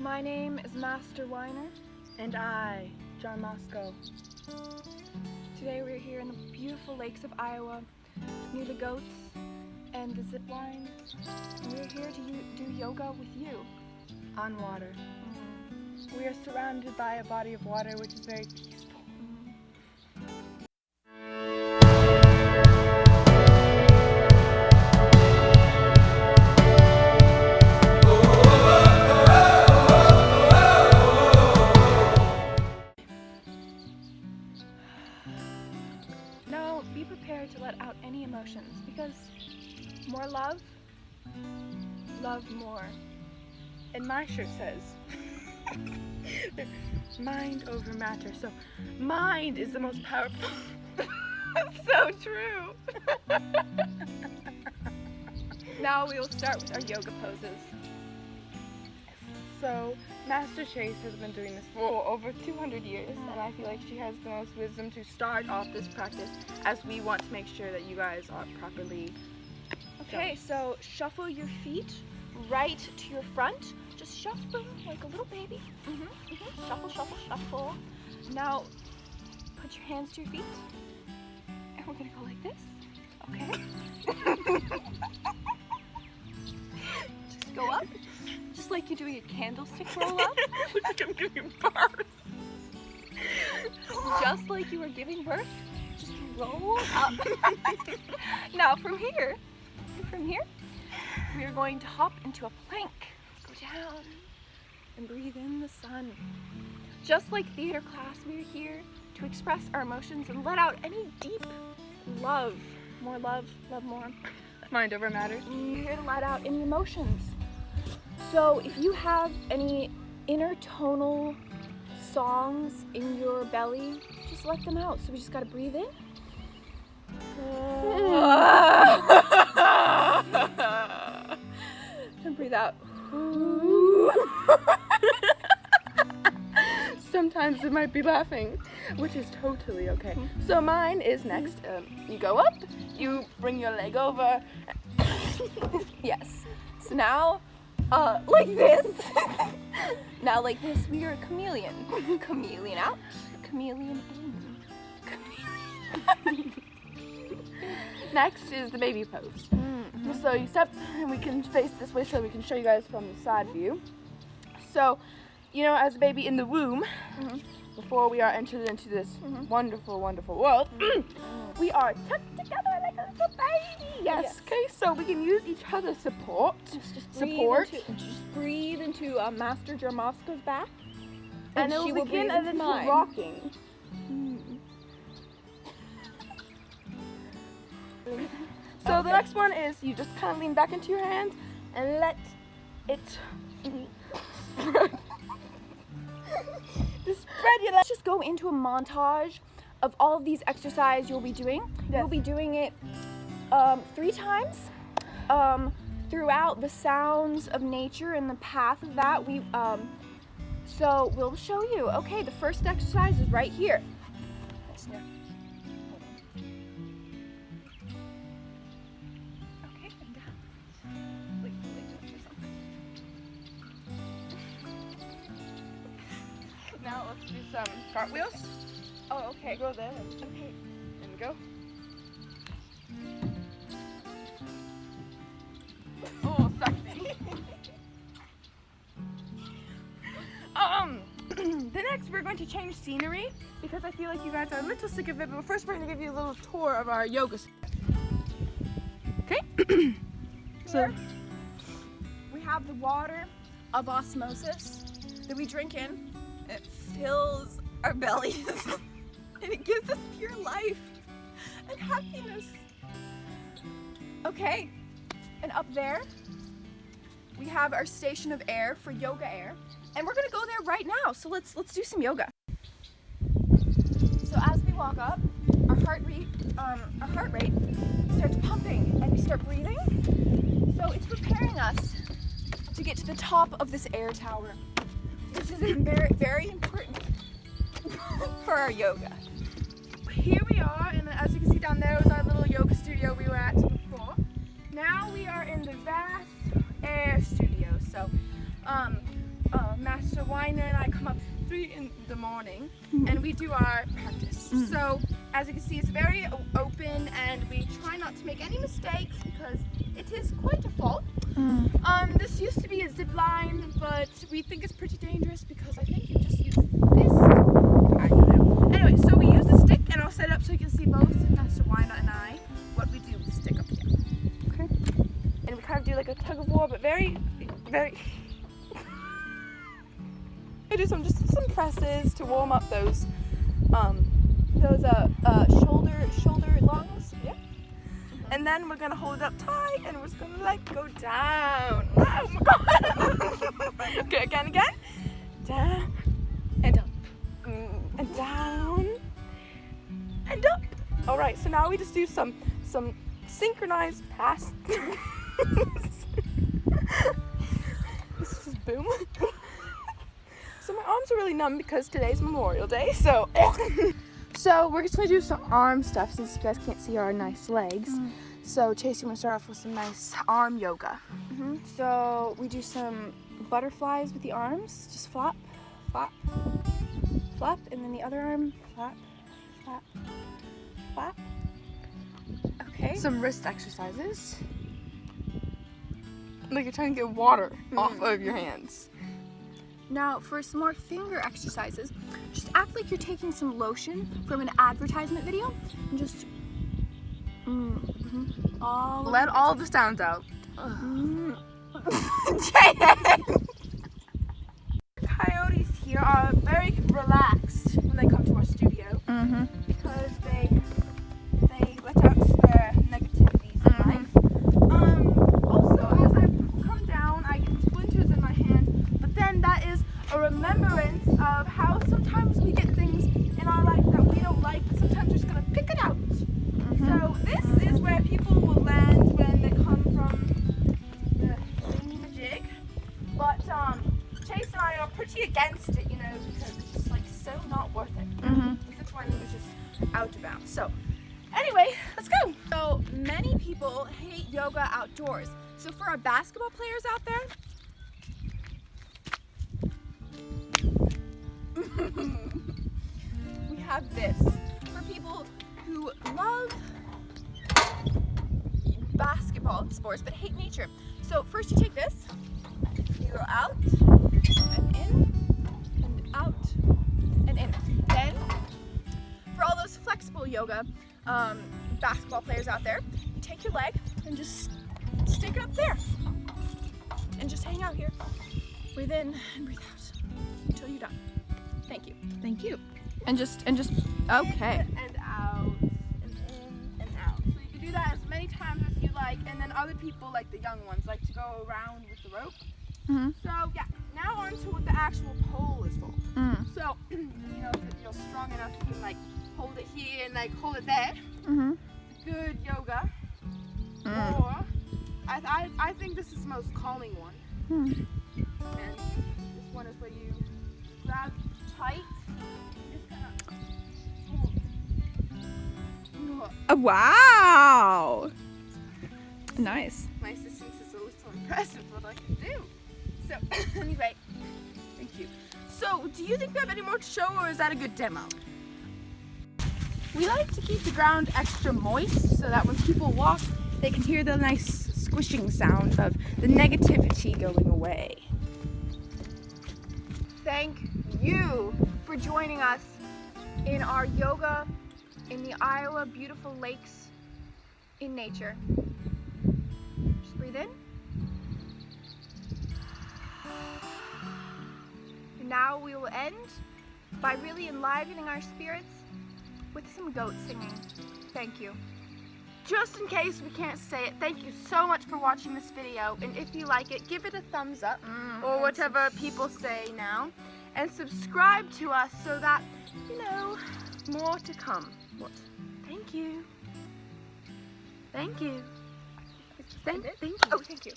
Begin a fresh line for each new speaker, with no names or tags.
My name is Master Weiner.
And I, John Moscow.
Today we're here in the beautiful lakes of Iowa, near the goats and the zip lines. And we're here to do yoga with you.
On water. We are surrounded by a body of water which is very peaceful.
Now be prepared to let out any emotions, because more love, love more.
And my shirt says, mind over matter. So, mind is the most powerful.
So true. Now we will start with our yoga poses.
So, Master Chase has been doing this for over 200 years, and I feel like she has the most wisdom to start off this practice, as we want to make sure that you guys are properly.
Okay, so shuffle your feet right to your front. Just shuffle them like a little baby. Shuffle, shuffle, shuffle. Now, put your hands to your feet. And we're gonna go like this. Okay? Just go up. Just like you're doing a candlestick roll up.
Looks like I'm giving birth.
Just like you were giving birth. Just roll up. Now from here, we are going to hop into a plank. Go down and breathe in the sun. Just like theater class, we're here to express our emotions and let out any deep love. More love, love more.
Mind over matter.
We're here to let out any emotions. So if you have any inner tonal songs in your belly, just let them out. So we just gotta breathe in. And breathe out.
Sometimes it might be laughing, which is totally okay. So mine is next. You go up, you bring your leg over.
Yes. So now, like this. Now like this, we are a chameleon. Chameleon out, chameleon in.
Next is the baby pose. So you step, and we can face this way so we can show you guys from the side view. So, you know, as a baby in the womb, before we are entered into this wonderful, wonderful world, we are tucked together like a little baby. Yes. Okay. So we can use each other's support.
Just breathe into Master Jarmovsko's back,
and it
she
will begin a little rocking. So the next one is you just kind of lean back into your hands and let it spread. Just spread your legs.
Let's just go into a montage of all of these exercises you'll be doing.
Yes.
You'll be doing it 3 times throughout the sounds of nature and the path of that. So we'll show you. Okay, the first exercise is right here.
Now let's do some cartwheels.
Oh, okay.
Go there.
Okay.
And go. Oh, sexy. The next we're going to change scenery because I feel like you guys are a little sick of it, but first we're going to give you a little tour of our yoga. Okay?
So we have the water of osmosis that we drink in. It fills our bellies and it gives us pure life and happiness. Okay, and up there we have our station of air for yoga air, and we're gonna go there right now. So let's do some yoga. So as we walk up, our heart rate starts pumping and we start breathing. So it's preparing us to get to the top of this air tower, which is very, very important for our yoga.
Here we are, and as you can see down there was our little yoga studio we were at before. Now we are in the vast air studio. So, Master Master Weiner and I come up 3 in the morning and we do our practice. So as you can see, it's very open and we try not to make any mistakes because it is quite a fall. This used to be a zip line, but we think it's pretty dangerous because I think you just use this. I don't know. Anyway, so we use the stick and I'll set it up so you can see both Master Weiner and I what we do with the stick up here.
Okay.
And we kind of do like a tug of war, but very I do some presses to warm up those shoulder lungs. Yeah. And then we're gonna hold it up tight and we're just gonna like go down. Oh my god. Okay, again. Down and up. And down and up. Alright, so now we just do some synchronized pass. This is boom. So my arms are really numb because today's Memorial Day, so so we're just gonna do some arm stuff since you guys can't see our nice legs. So Chase, you wanna start off with some nice arm yoga. So we do some butterflies with the arms, just flap, flap, flap, and then the other arm, flap, flap, flap. Okay. Some wrist exercises. Like you're trying to get water off of your hands.
Now for some more finger exercises, just act like you're taking some lotion from an advertisement video and just
let all the sounds out. Coyotes here are very relaxed when they come to our studio because they let out their negativities in life. Also, as I come down, I get splinters in my hand, but then that is a remembrance of how sometimes we get things in our life that we don't like, but sometimes we're just gonna pick it out. So this is where people will land when they come from the jig. But Chase and I are pretty against it, you know, because it's just like so not worth it. This one was just out of bounds. So anyway, let's go.
So many people hate yoga outdoors. So for our basketball players out there, we have this. For people who love basketball sports but hate nature. So first you take this, you go out and in and out and in. Then for all those flexible yoga basketball players out there, you take your leg and just stick it up there and just hang out here. Breathe in and breathe out until you're done. Thank you.
Thank you.
And just okay.
In and out, and in and out. So you can do that as many times as you like, and then other people, like the young ones, like to go around with the rope. So yeah, now on to what the actual pole is for. So, you know, if you're strong enough, you can like hold it here and like hold it there. Good yoga. Or, I think this is the most calming one. And this one is where you grab tight.
Wow! Nice.
My assistant is a little impressed with what I can do. So, anyway, thank you. So, do you think we have any more to show, or is that a good demo? We like to keep the ground extra moist so that when people walk, they can hear the nice squishing sound of the negativity going away.
Thank you for joining us in our yoga in the Iowa beautiful lakes in nature. Just breathe in. And now we will end by really enlivening our spirits with some goat singing. Thank you. Just in case we can't say it, thank you so much for watching this video, and if you like it, give it a thumbs up, or whatever people say now, and subscribe to us so that, you know, more to come. What? Thank you. Thank you. Thank you.
Oh, thank you.